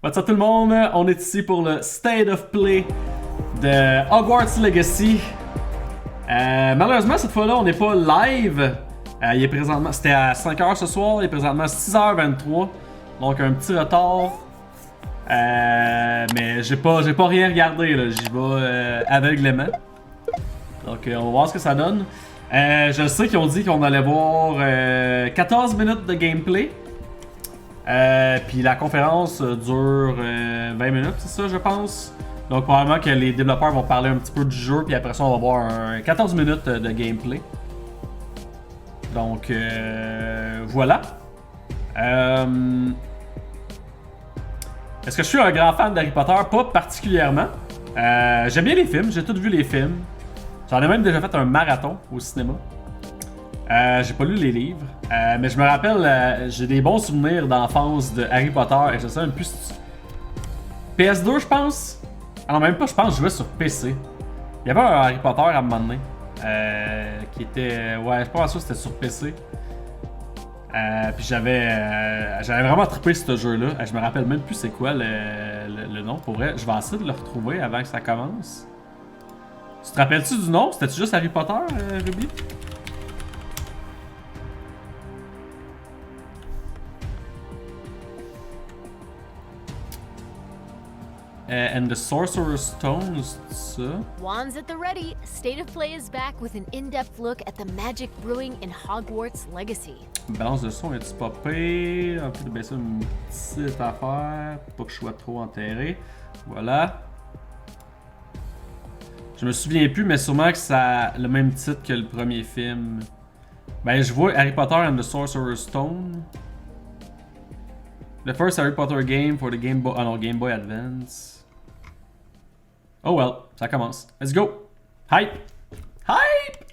What's up tout le monde? On est ici pour le State of Play de Hogwarts Legacy. Malheureusement, cette fois-là, on n'est pas live. Il est présentement, c'était à 5h ce soir, il est présentement 6h23. Donc un petit retard. Mais j'ai pas rien regardé, là. J'y vais aveuglément. Donc on va voir ce que ça donne. Je sais qu'ils ont dit qu'on allait voir 14 minutes de gameplay. Puis la conférence dure 20 minutes, c'est ça, je pense. Donc probablement que les développeurs vont parler un petit peu du jeu, puis après ça, on va voir 14 minutes de gameplay. Donc voilà. Est-ce que je suis un grand fan d'Harry Potter? Pas particulièrement. J'aime bien les films, j'ai tous vu les films. J'en ai même déjà fait un marathon au cinéma. J'ai pas lu les livres, mais je me rappelle, j'ai des bons souvenirs d'enfance de Harry Potter, et je sais même plus si PS2 je pense. Ah non, même pas, je pense que je jouais sur PC. Il y avait un Harry Potter à un moment donné, qui était, ouais, je suis pas sûr que c'était sur PC. Puis j'avais vraiment trippé ce jeu-là. Je me rappelle même plus c'est quoi le nom. Pour vrai, je vais essayer de le retrouver avant que ça commence. Tu te rappelles-tu du nom? C'était-tu juste Harry Potter, Ruby? And the Sorcerer's Stone, c'est ça? Wands at the ready, State of Play is back with an in-depth look at the magic brewing in Hogwarts Legacy. Balance de son est-tu popé? Un peu de baisser une petite affaire, pour pas que je sois trop enterré. Voilà. Je me souviens plus, mais sûrement que ça a le même titre que le premier film. Ben, je vois Harry Potter and the Sorcerer's Stone. The first Harry Potter game for the Game Boy... Ah non, Game Boy Advance. Oh well, ça commence. Let's go! Hype! Hype!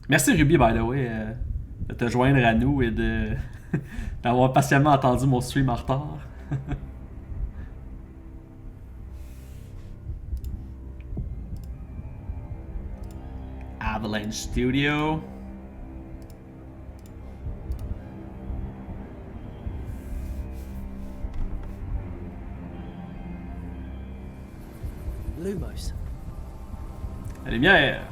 Merci Ruby, by the way, de te joindre à nous et d'avoir patiemment attendu mon stream en retard. Avalanche Studio. Lumos. La lumière.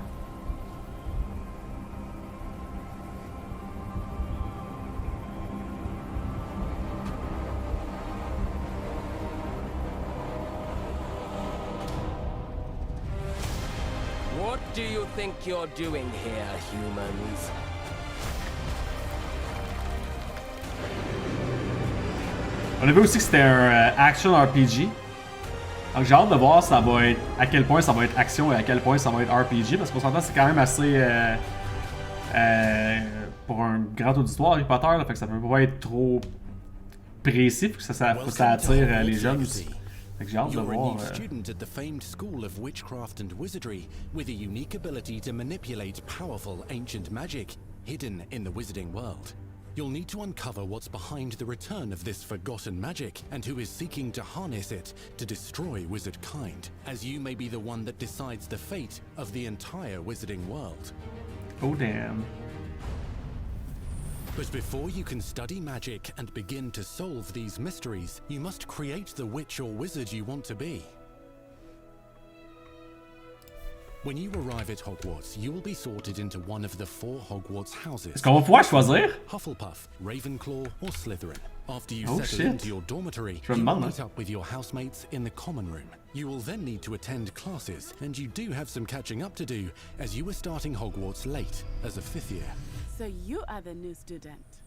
What do you think you're doing here, humans? On a vu aussi que c'était un action RPG. Donc j'ai hâte de voir ça va être, à quel point ça va être action et à quel point ça va être RPG, parce qu'on s'entend c'est quand même assez pour un grand auditoire Harry Potter, là, fait que ça peut pas être trop précis, faut que ça attire les jeunes aussi. Fait que j'ai hâte de You're a voir. new student at the famed school of witchcraft and wizardry, with a unique ability to manipulate powerful ancient magic hidden in the wizarding world. You'll need to uncover what's behind the return of this forgotten magic, and who is seeking to harness it to destroy wizard kind, as you may be the one that decides the fate of the entire wizarding world. Oh damn. But before you can study magic and begin to solve these mysteries, you must create the witch or wizard you want to be. When you arrive at Hogwarts, you will be sorted into one of the 4 Hogwarts houses. Est-ce qu'on va pouvoir choisir? Hufflepuff, Ravenclaw, or Slytherin. After you Oh, settle shit. into your dormitory, Je me you will demande, meet up with your housemates in the common room. You will then need to attend classes, and you do have some catching up to do, as you were starting Hogwarts late, as a 5th year. So you are the new student.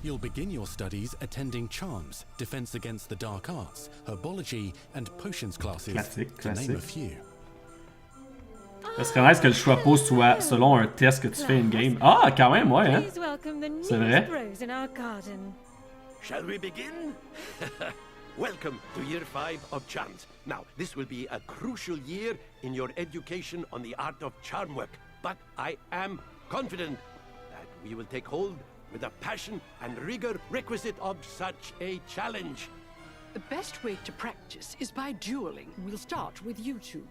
You'll begin your studies attending charms, defense against the dark arts, herbology, and potions classes, to name a few. Ça serait nice que le choix pas soit selon un test que tu fais in-game. Ah, quand même, ouais, hein? C'est vrai. Shall we begin? Welcome to year 5 of charms. Now, this will be a crucial year in your education on the art of charm work, but I am confident that we will take hold with the passion and rigor requisite of such a challenge. The best way to practice is by dueling. We'll start with you two.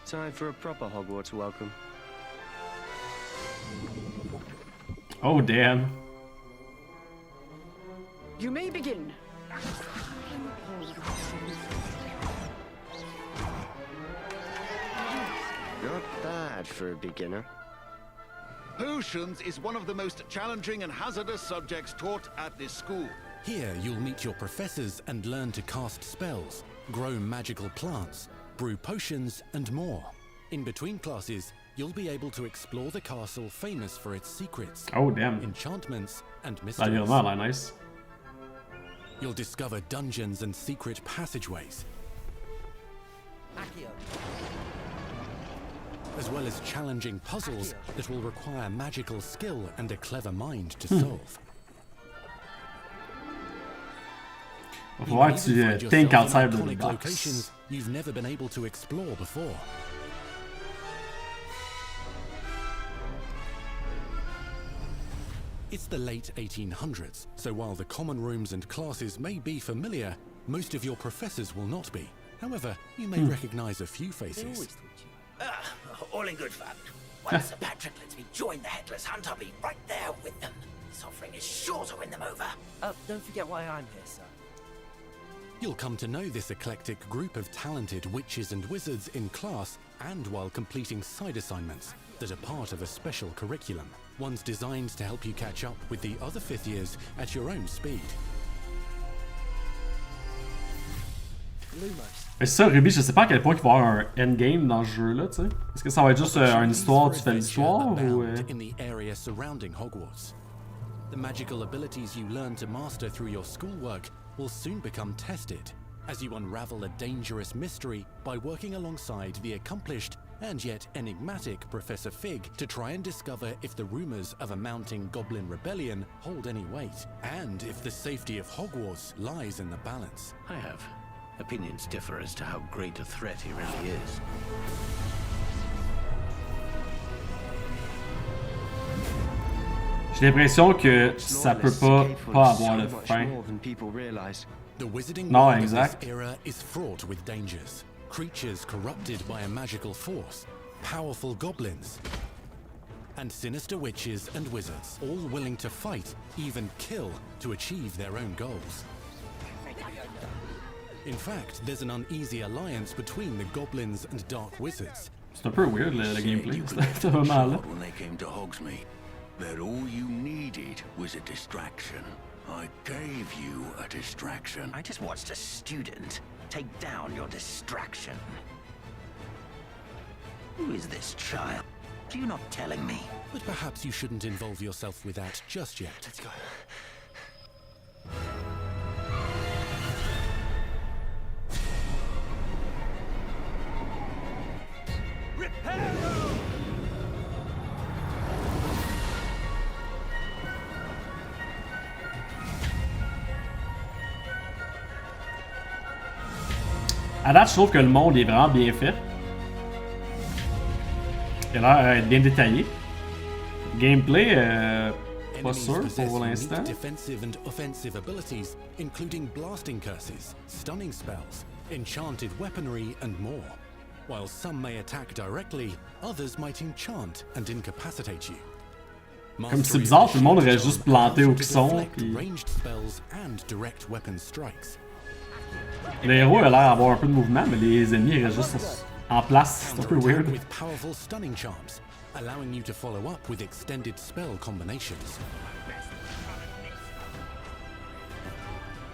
Time for a proper Hogwarts welcome. Oh, damn. You may begin. Not bad for a beginner. Potions is one of the most challenging and hazardous subjects taught at this school. Here you'll meet your professors and learn to cast spells, grow magical plants, brew potions, and more. In between classes, you'll be able to explore the castle famous for its secrets, Oh, damn. enchantments, and Ça a mysteries. vraiment l'air nice. You'll discover dungeons and secret passageways, as well as challenging puzzles that will require magical skill and a clever mind to solve. Va falloir que tu think outside of the Iconic box. locations you've never been able to explore before. It's the late 1800s, so while the common rooms and classes may be familiar, most of your professors will not be. However, you may recognize a few faces. All in good fun. Once Sir Patrick lets me join the Headless Hunt, I'll be right there with them. This offering is sure to win them over. Don't forget why I'm here, sir. You'll come to know this eclectic group of talented witches and wizards in class and while completing side assignments that are part of a special curriculum. Ones designed to help you catch up with the other fifth years at your own speed. Mais c'est ça, Ruby, je sais pas à quel point il va y avoir un endgame dans ce jeu-là, tu sais. Est-ce que ça va être juste une histoire, tu fais l'histoire, ou... in the area surrounding Hogwarts. The magical abilities you learn to master through your schoolwork will soon become tested as you unravel a dangerous mystery by working alongside the accomplished and yet enigmatic Professor Fig to try and discover if the rumors of a mounting goblin rebellion hold any weight, and if the safety of Hogwarts lies in the balance. I have. Opinions differ as to how great a threat he really is. J'ai l'impression que ça peut pas avoir de fin. The wizarding No, world of exact. this era is fraught with dangers. Creatures corrupted by a magical force, powerful goblins, and sinister witches and wizards, all willing to fight, even kill, to achieve their own goals. In fact, there's an uneasy alliance between the goblins and dark wizards. C'est un peu weird le gameplay, c'était vraiment là. When they came to Hogsmeade, that all you needed was a distraction. I gave you a distraction. I just watched a student take down your distraction. Who is this child? Are you not telling me? But perhaps you shouldn't involve yourself with that just yet. Let's go. À date, je trouve que le monde est vraiment bien fait. Il a l'air bien détaillé. Gameplay, pas sûr Enemies possess pour l'instant. unique defensive and offensive abilities, including blasting curses, stunning spells, enchanted weaponry, and more. While some may attack directly, others might enchant and incapacitate you. Comme c'est bizarre, tout le monde aurait juste planté où ils sont. Deflect Puis... ranged spells and direct weapon strikes. Le héros a l'air d'avoir un peu de mouvement, mais les ennemis restent juste en place. C'est un peu weird. With powerful stunning charms, allowing you to follow up with extended spell combinations.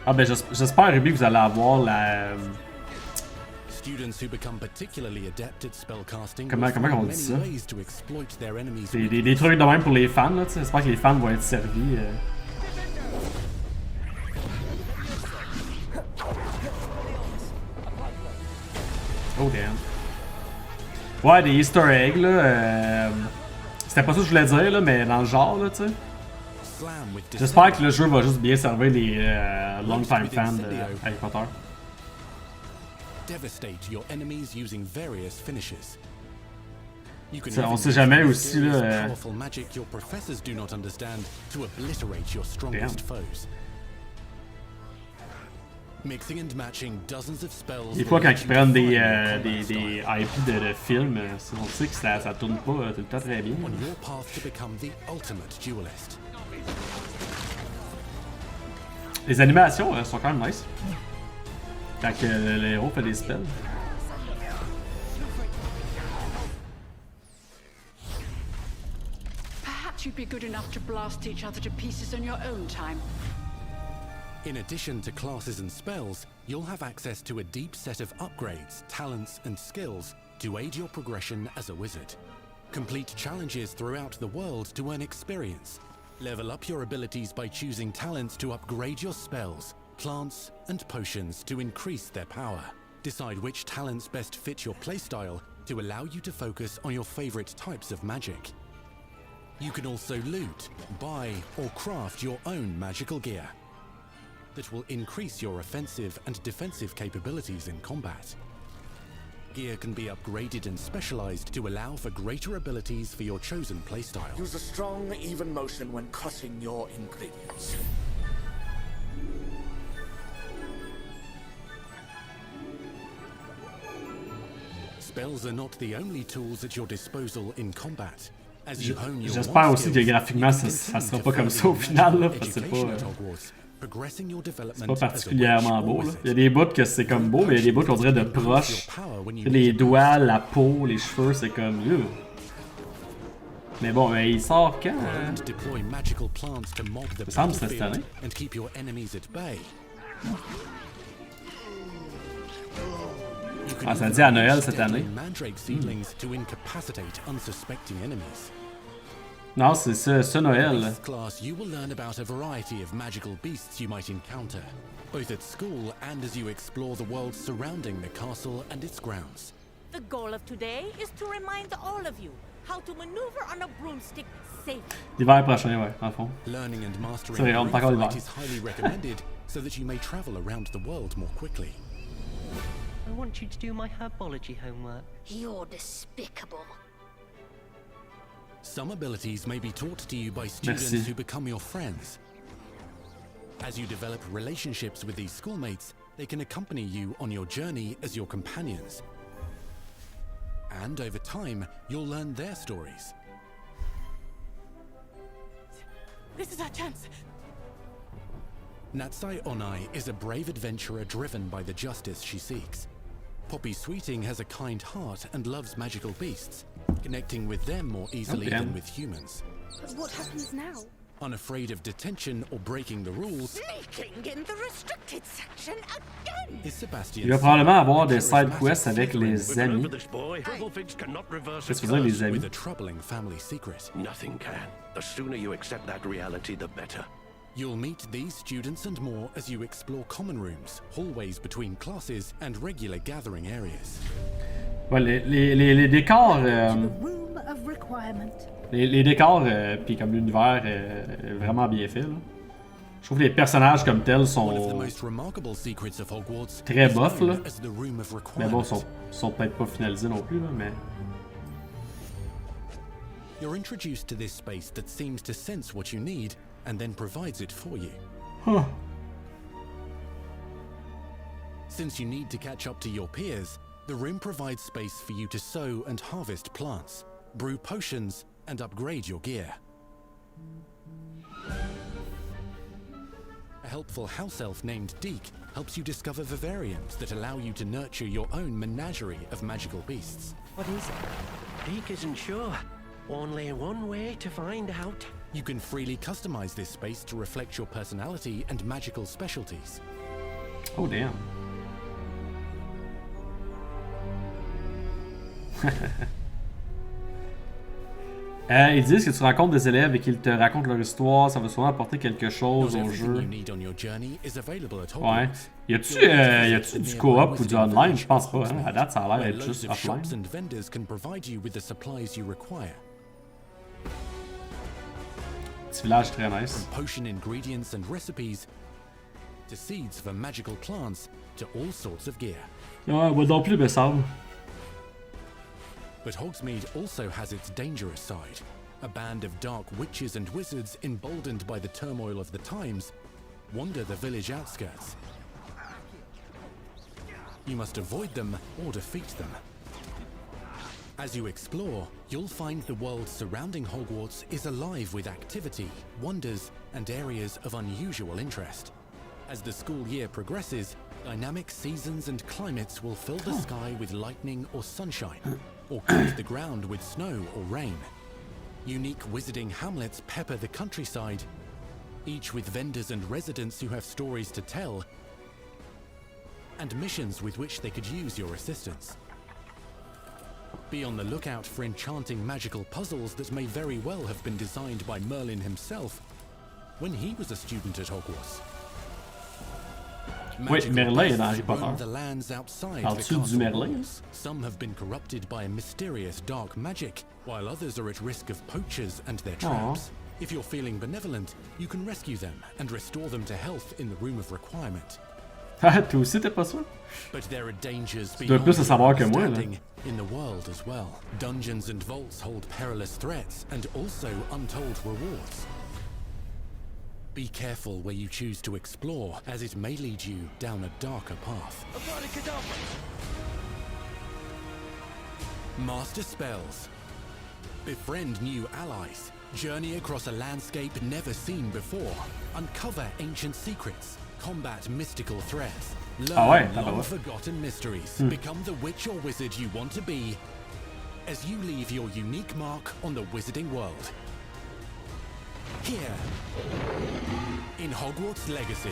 Ah ben j'espère, Ruby, que vous allez avoir la... Students who become particularly adept at spellcasting Comment will find on dit many ça? ways to exploit their enemies' Des trucs de même pour les fans, là, tu sais. J'espère que les fans vont être servis. Oh damn. Ouais, des easter eggs, là. C'était pas ça que je voulais dire, là, mais dans le genre, là, tu sais. Slam with J'espère que le jeu va juste bien servir les long-time fans de Harry Potter. devastate your enemies using various finishes. You can Ça, on even sait use jamais aussi, mysterious, là. powerful magic your professors do not understand to obliterate your strongest foes. Mixing and matching dozens of spells. Des fois, quand ils prennent des IP de films, on sait que ça tourne pas tout le temps très bien. On your path to become the ultimate duelist. Les animations sont quand même nice. Quand le héros fait des spells. Perhaps you'd be good enough to blast each other to pieces in your own time. In addition to classes and spells, you'll have access to a deep set of upgrades, talents, and skills to aid your progression as a wizard. Complete challenges throughout the world to earn experience. Level up your abilities by choosing talents to upgrade your spells, plants, and potions to increase their power. Decide which talents best fit your playstyle to allow you to focus on your favorite types of magic. You can also loot, buy, or craft your own magical gear that will increase your offensive and defensive capabilities in combat. Gear can be upgraded and specialized to allow for greater abilities for your chosen playstyle. Use a strong, even motion when cutting your ingredients. Spells are not the only tools at your disposal in combat. As you hone your J'espère aussi que graphiquement ça sera pas comme ça au final là, parce que c'est pas particulièrement beau là. Il y a des bouts que c'est comme beau, mais il y a des bouts qu'on dirait de proche. Les doigts, la peau, les cheveux, c'est comme Mais bon, il sort quand Il me semble que c'est cette année. Ah, ça dit à Noël cette année. Non, c'est ça Noël. In this class, you will learn about a variety of magical beasts you might encounter, both at school and as you explore the world surrounding the castle and its grounds. The goal of today is to remind all of you how to maneuver on a broomstick safely. L'hiver prochain, ouais, en fond. Learning and mastering c'est vrai, on est encore l'hiver. is highly recommended so that you may travel around the world more quickly. I want you to do my herbology homework. You're despicable. Some abilities may be taught to you by students who become your friends. As you develop relationships with these schoolmates, they can accompany you on your journey as your companions. And over time, you'll learn their stories. This is our chance. sp0kn is a brave adventurer driven by the justice she seeks. Poppy Sweeting has a kind heart and loves magical beasts, connecting with them more easily than with humans. What happens now? Unafraid of detention or breaking the rules, Sneaking in the restricted section again. is Sebastian. Il va probablement avoir des side quests avec les amis. Qu'est-ce que vous dire les amis? With a troubling family secret. Nothing can. The sooner you accept that reality, the better. You'll meet these students and more as you explore common rooms, hallways between classes, and regular gathering areas. Ouais, les décors. Room of requirement. Les décors, puis comme l'univers est vraiment bien fait. Là. Je trouve que les personnages comme tels sont très bof là. Mais bon, sont peut-être pas finalisés non plus là, mais. You're introduced to this space that seems to sense what you need and then provides it for you. Huh. Since you need to catch up to your peers, the room provides space for you to sow and harvest plants, brew potions, and upgrade your gear. A helpful house elf named Deke helps you discover vivariums that allow you to nurture your own menagerie of magical beasts. What is it? Deke isn't sure. Only one way to find out. You can freely customize this space to reflect your personality and magical specialties. Oh damn. Ils disent que tu rencontres des élèves et qu'ils te racontent leur histoire, ça va souvent apporter quelque chose au jeu. Ouais. Y a-tu du co-op ou du online? Je pense pas, hein? À date, ça a l'air d'être juste offline. Petit village très nice. Potion ingredients and recipes to seeds for magical plants to all sorts of gear. Ouais, moi non plus, me semble. But Hogsmeade also has its dangerous side. A band of dark witches and wizards, emboldened by the turmoil of the times, wander the village outskirts. You must avoid them or defeat them. As you explore, you'll find the world surrounding Hogwarts is alive with activity, wonders, and areas of unusual interest. As the school year progresses, dynamic seasons and climates will fill the sky with lightning or sunshine, or coat the ground with snow or rain. Unique wizarding hamlets pepper the countryside, each with vendors and residents who have stories to tell, and missions with which they could use your assistance. Be on the lookout for enchanting magical puzzles that may very well have been designed by Merlin himself when he was a student at Hogwarts. Wait, Merlin est dans Harry Potter. The lands outside Parles-tu du Merlin? Some have been corrupted by a mysterious dark magic, while others are at risk of poachers and their traps. If you're feeling benevolent, you can rescue them and restore them to health in the Room of Requirement. Ah, toi aussi t'es pas sûr? But there are dangers Tu dois plus le savoir que moi, là. in the world as well. Dungeons and vaults hold perilous threats and also untold rewards. Be careful where you choose to explore, as it may lead you down a darker path. Master spells. Befriend new allies. Journey across a landscape never seen before. Uncover ancient secrets. Combat mystical threats. Learn long-forgotten mysteries. Become the witch or wizard you want to be as you leave your unique mark on the wizarding world. Here, in Hogwarts Legacy.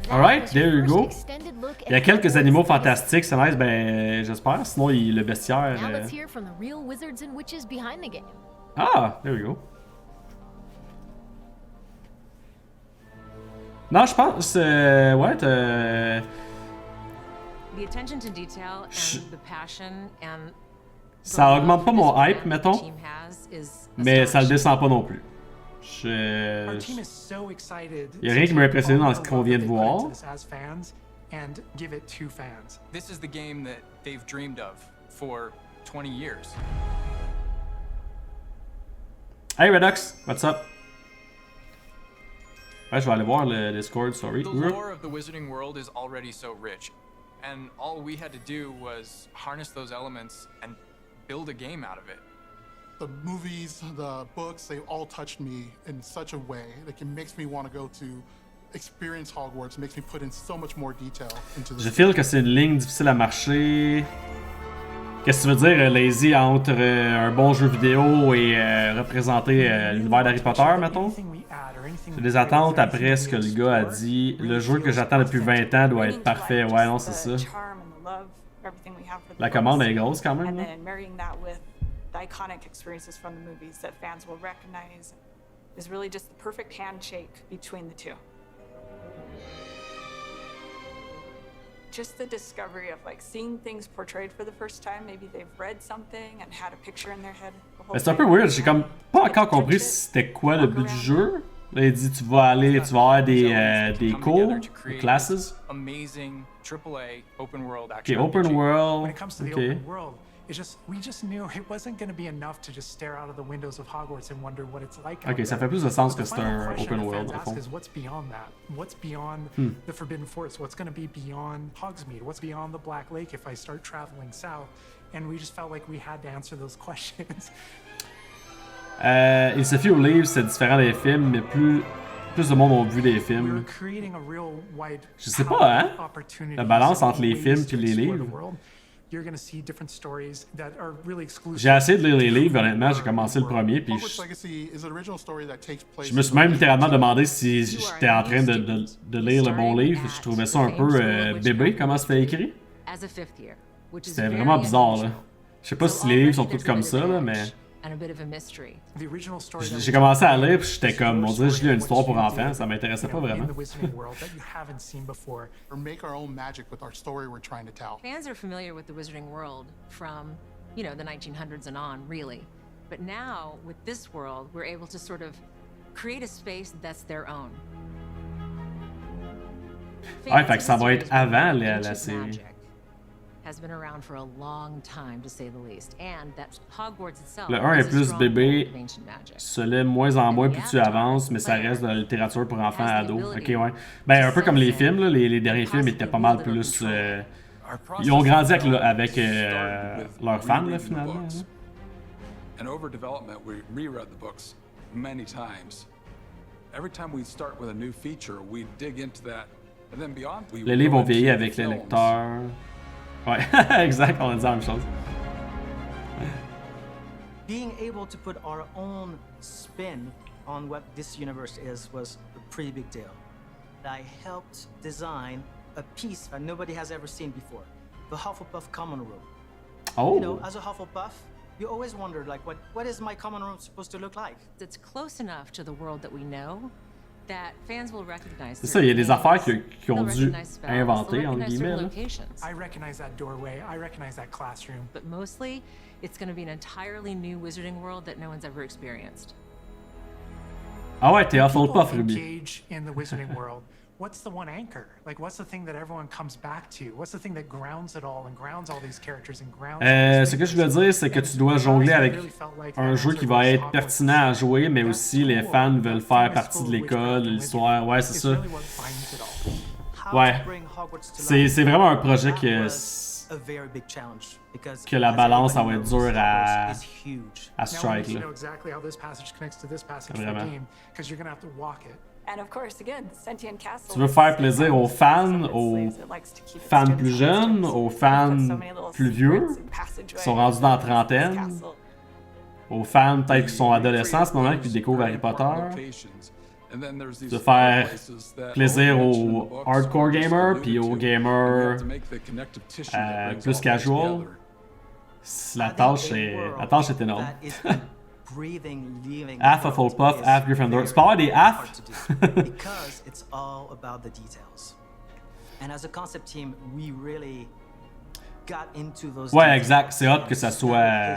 Alright, there you go. Il y a quelques animaux fantastiques, c'est nice, ben j'espère. Sinon, le bestiaire. Now let's hear from the real wizards and witches behind the game. Ah, there we go. Non, je pense. Ouais, The attention to detail and the passion and ça augmente pas mon hype, mettons. Mais ça le descend pas non plus. Il y a rien qui m'a impressionné dans ce qu'on vient de voir. This is the game that they've dreamed of for 20 years. Hey Redux, what's up? Ouais, je vais aller voir le Discord, sorry. The lore of the Wizarding World is already so rich, and all we had to do was harness those elements and build a game out of it. The movies, the books, they all touched me in such a way. Like, it makes me want to go to experience Hogwarts, makes me put in so much more detail into this. Je feel que c'est une ligne difficile à marcher. Qu'est-ce que tu veux dire, Lazy, entre un bon jeu vidéo et représenter l'univers d'Harry Potter, mettons? C'est des attentes après ce que le gars a dit. Le jeu que j'attends depuis 20 ans doit être parfait. Ouais, non, c'est ça. La commande est grosse quand même. The iconic experiences from the movies that fans will recognize is really just the perfect handshake between the two. Just the discovery of like seeing things portrayed for the first time. Maybe they've read something and had a picture in their head. C'est un peu weird, j'ai comme pas encore compris c'était quoi le but du jeu. Là, il dit tu vas avoir des cours, des classes. Amazing AAA open world action. Okay, open world. When it comes to the open world, we just knew it wasn't going to be enough to just stare out of the windows of Hogwarts and wonder what it's like. Ok, ça fait plus de sens que c'est un open world. What's beyond that? What's beyond the Forbidden Forest? What's going to be beyond Hogsmeade? What's beyond the Black Lake if I start traveling south? And we just felt like we had to answer those questions. Il se fie aux livres, c'est différent des films, mais plus de monde ont vu des films. Je sais pas, hein? La balance entre les films et les livres. J'ai essayé de lire les livres, honnêtement, j'ai commencé le premier, puis je me suis même littéralement demandé si j'étais en train de lire le bon livre. Je trouvais ça un peu bébé, comment c'était écrit. C'était vraiment bizarre, là. Je sais pas si les livres sont tous comme ça, là, mais... J'ai commencé à lire, puis j'étais comme, on dirait que je lis une histoire pour enfants, ça m'intéressait pas vraiment. Fans are familiar with the Wizarding World from, the 1900s and on, really. But now, with this world, we're able to sort of create a space that's their own. Ouais, fait que ça va être avant la série. Has been around for a long time, to say the least, and that Hogwarts itself. Le 1 est plus bébé, se l'est moins en moins plus tu avances, mais ça reste de la littérature pour enfants et ados. Ok, ouais. Ben, un peu comme les films, là, les derniers films étaient pas mal plus. Ils ont grandi avec leurs fans, là, finalement. Là. And over development, we reread the books many times. Every time we start with a new feature, we dig into that, and then beyond. Les livres ont vieilli avec les lecteurs. Ouais, exact, on a dit la même chose. Being able to put our own spin on what this universe is was a pretty big deal. I helped design a piece that nobody has ever seen before, the Hufflepuff common room. Oh. You know, as a Hufflepuff, you always wondered, like, what is my common room supposed to look like? It's close enough to the world that we know that fans will recognize. C'est ça, il y a des affaires qui ont dû inventer, entre guillemets. Là. I recognize that doorway, I recognize that classroom. But mostly, it's going to be an entirely new wizarding world that no one's ever experienced. Ah ouais, t'es Hufflepuff, Ruby. Engage in the wizarding world. What's the one anchor? Like, what's the thing that everyone comes back to? What's the thing that grounds it all and grounds all these characters and grounds? Ce que je veux dire, c'est que tu dois jongler avec un jeu qui va être pertinent à jouer, mais aussi les fans veulent faire partie de l'école, de l'histoire. Ouais, c'est ça. Ouais. C'est vraiment un projet que la balance, ça va être dur à strike. Là. Vraiment. Tu veux faire plaisir aux fans plus jeunes, aux fans plus vieux, qui sont rendus dans la trentaine, aux fans peut-être qui sont adolescents en ce moment, qui découvrent Harry Potter. Tu veux faire plaisir aux hardcore gamers, puis aux gamers plus casual. La tâche est énorme. Half Hufflepuff, half Gryffindor. C'est pas avoir des half? Because it's all about the details. And as a concept team, we really got into those. Ouais, exact. C'est hot que ça soit.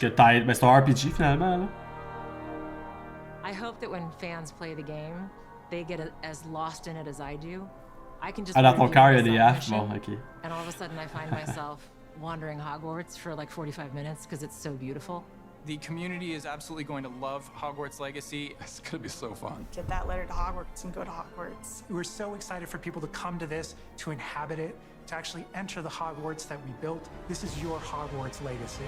Que t'ailles. Ben, c'est un RPG finalement, là. I hope that when fans play the game, they get as lost in it as I do. I can just. Ah, dans ton cœur, il y a des half. Bon, ok. And all of a sudden, I find myself wandering Hogwarts for like 45 minutes because it's so beautiful. The community is absolutely going to love Hogwarts Legacy. It's going to be so fun. Get that letter to Hogwarts and go to Hogwarts. We're so excited for people to come to this, to inhabit it, to actually enter the Hogwarts that we built. This is your Hogwarts Legacy.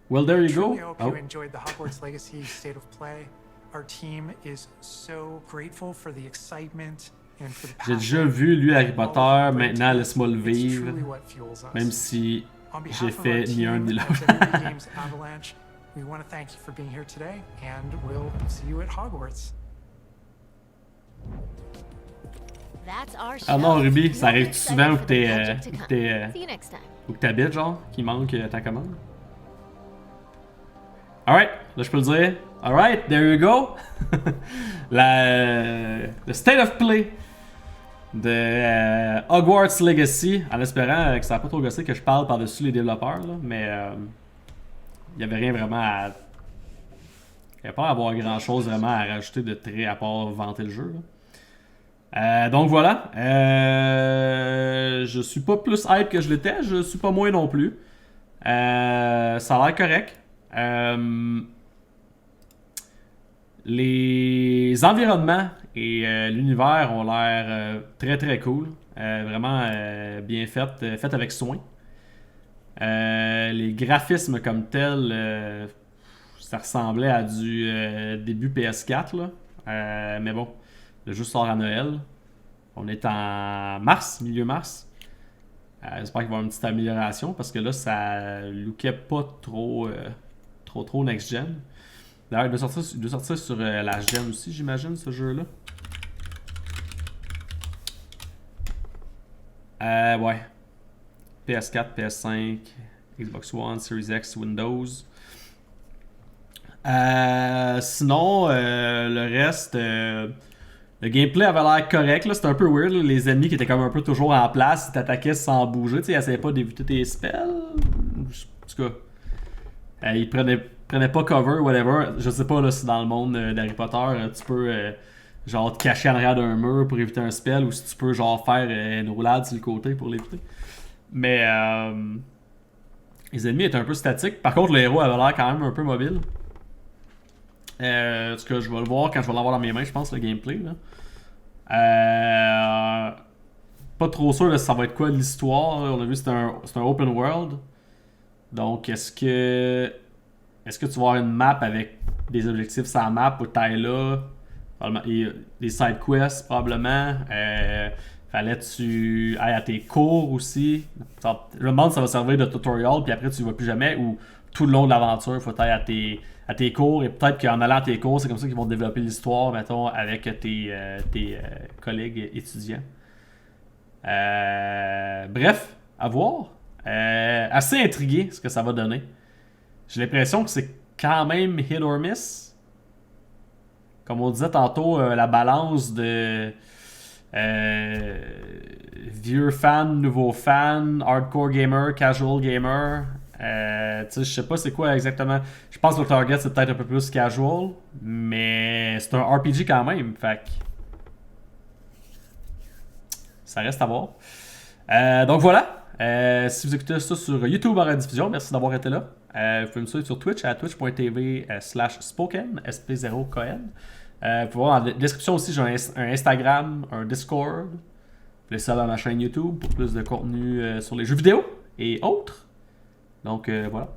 Well, there you Truly go. Hope you enjoyed the Hogwarts Legacy State of Play. Our team is so grateful for the excitement and for the J'ai déjà vu lui Harry Potter, maintenant laisse-moi le vivre. Même si j'ai fait ni un ni l'autre. We want to thank you for being here today and we'll see you at Hogwarts. Ah non, Ruby, ça arrive souvent où que t'habites, genre, qu'il manque ta commande? Alright, là je peux le dire. Alright, there you go. Le State of Play de Hogwarts Legacy, en espérant que ça n'a pas trop gossé que je parle par-dessus les développeurs, là, mais il n'y avait rien vraiment à. Il n'y a pas à avoir grand-chose vraiment à rajouter de trait à part vanter le jeu. Donc voilà. Je suis pas plus hype que je l'étais, je suis pas moins non plus. Ça a l'air correct. Les environnements et l'univers ont l'air très très cool. Vraiment bien fait avec soin. Les graphismes comme tels, ça ressemblait à du début PS4. Là. Mais bon, le jeu sort à Noël. On est en mars, milieu mars. J'espère qu'il va y avoir une petite amélioration parce que là, ça lookait pas trop next-gen. D'ailleurs, il doit sortir sur la gen aussi, j'imagine, ce jeu-là. Ouais. PS4, PS5, Xbox One, Series X, Windows. Sinon, le reste, Le gameplay avait l'air correct, là. C'était un peu weird, là. Les ennemis qui étaient comme un peu toujours en place, ils t'attaquaient sans bouger, tu sais, ils essayaient pas d'éviter tes spells. En tout cas, ils prenaient pas cover, whatever. Je sais pas là, si dans le monde d'Harry Potter, tu peux genre te cacher en arrière d'un mur pour éviter un spell, ou si tu peux genre faire une roulade sur le côté pour l'éviter. Mais les ennemis étaient un peu statiques. Par contre, le héros avait l'air quand même un peu mobile. En tout cas, je vais le voir quand je vais l'avoir dans mes mains, je pense, le gameplay. Là. Pas trop sûr de ça va être quoi l'histoire. On a vu c'est un open world. Donc, est-ce que tu vas avoir une map avec des objectifs sur la map où t'ailles là? Des side quests, probablement. Fallait que tu ailles à tes cours aussi. Je me demande si ça va servir de tutorial, puis après tu ne vas plus jamais, ou tout le long de l'aventure, il faut aller à tes cours, et peut-être qu'en allant à tes cours, c'est comme ça qu'ils vont développer l'histoire, mettons, avec tes collègues étudiants. Bref, à voir. Assez intrigué ce que ça va donner. J'ai l'impression que c'est quand même hit or miss. Comme on disait tantôt, la balance de vieux fan, nouveau fan, hardcore gamer, casual gamer. Je sais pas c'est quoi exactement. Je pense que le target c'est peut-être un peu plus casual, mais c'est un RPG quand même. Fait que ça reste à voir. Donc voilà. Si vous écoutez ça sur YouTube en rediffusion, merci d'avoir été là. Vous pouvez me suivre sur Twitch à twitch.tv/sp0kn, sp0kn. Vous pouvez voir en description aussi, j'ai un Instagram, un Discord. Vous pouvez ça à ma chaîne YouTube pour plus de contenu sur les jeux vidéo et autres. Donc voilà.